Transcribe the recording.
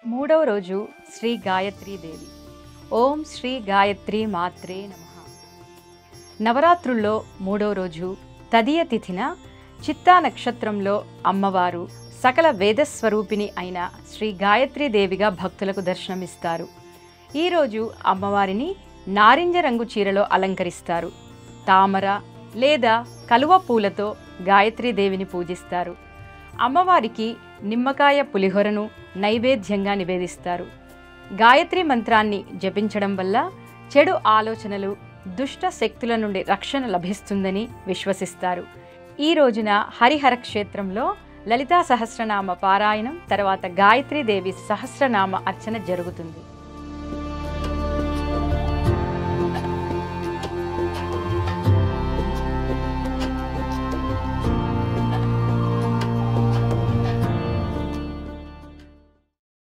మూడవ రోజు శ్రీ గాయత్రీదేవి. ఓం శ్రీ గాయత్రీ మాత్రే నమః. నవరాత్రుల్లో మూడవ రోజు తదియ తిథిన చిత్తా నక్షత్రంలో అమ్మవారు సకల వేదస్వరూపిణి అయిన శ్రీ గాయత్రీదేవిగా భక్తులకు దర్శనమిస్తారు. ఈరోజు అమ్మవారిని నారింజ రంగు చీరలో అలంకరిస్తారు. తామర లేదా కలువ పూలతో గాయత్రీదేవిని పూజిస్తారు. అమ్మవారికి నిమ్మకాయ పులిహోరను నైవేద్యంగా నివేదిస్తారు. గాయత్రి మంత్రాన్ని జపించడం వల్ల చెడు ఆలోచనలు, దుష్ట శక్తుల నుండి రక్షణ లభిస్తుందని విశ్వసిస్తారు. ఈ రోజున హరిహర క్షేత్రంలో లలితా సహస్రనామ పారాయణం తర్వాత గాయత్రీదేవి సహస్రనామ అర్చన జరుగుతుంది.